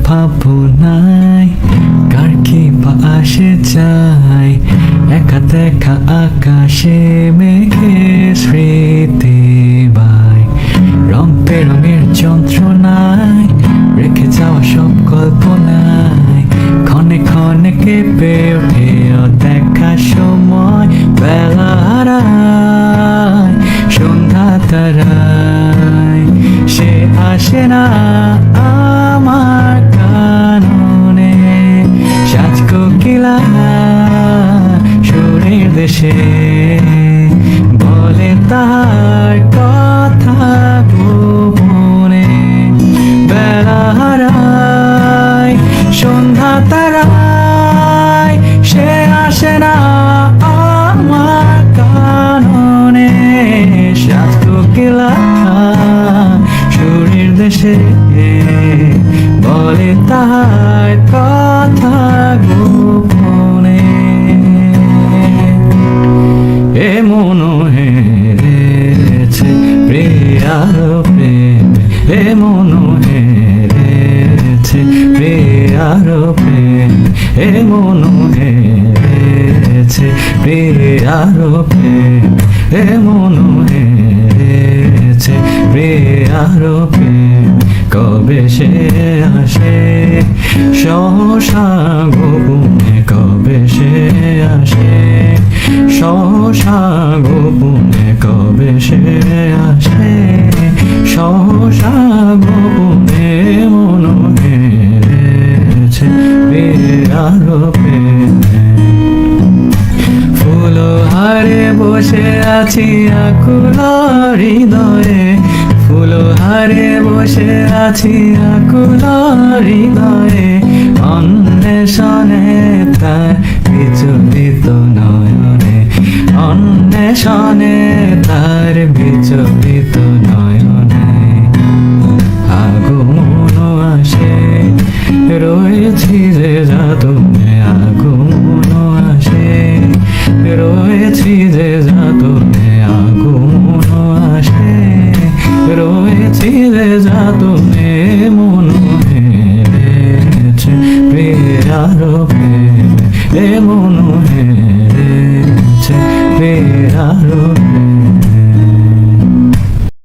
ভাবনায় কার কি বা আসে যায়, একা দেখা আকাশে মেঘে স্মৃতি বাই, রং বেরঙের যন্ত্রণায় রেখে যাওয়া সব কল্পনায় ক্ষণে ক্ষণে কেঁপে ওঠে দেখা সময়, বেলা হারায় সন্ধ্যা তারায়, সে আসে না আমার কাননে, সাজ কোকিলা সুরের দেশে বলে তার কথা গোপনে, বেলা হারায় সন্ধ্যা তারায়, সে আসে না আমার কাননে, সাজ কোকিলা সুরের দেশে বলে তার কথা গোপনে। এ মন হেরেছে প্রিয়ার প্রেম, এ মন হেরেছে প্রিয়ার প্রেম, এ মন হেরেছে প্রিয়ার প্রেম, এ মন হেরেছে প্রিয়ার প্রেম, কবে সে আসে সহসা গোপনে, কবে সে আসে সহসা গোপনে, কবে সে আসে সহসা গোপনে, মন হেরেছে প্রিয়ার প্রেম। ফুলহারে বসে আছি আকুল হৃদয়ে, ফুলহারে বসে আছি আকুল হৃদয়ে, অন্বেষণে তার বিচলিত নয়নে, অন্বেষণে তার বিচলিত নয়নে, আগমন আসে রয়েছি যে যাতনে, আগমন আসে রয়েছি যে যাতনে, আগমন আসে রয়েছি যে যাতনে, মন হেরেছে প্রিয়ার প্রেম, এ মন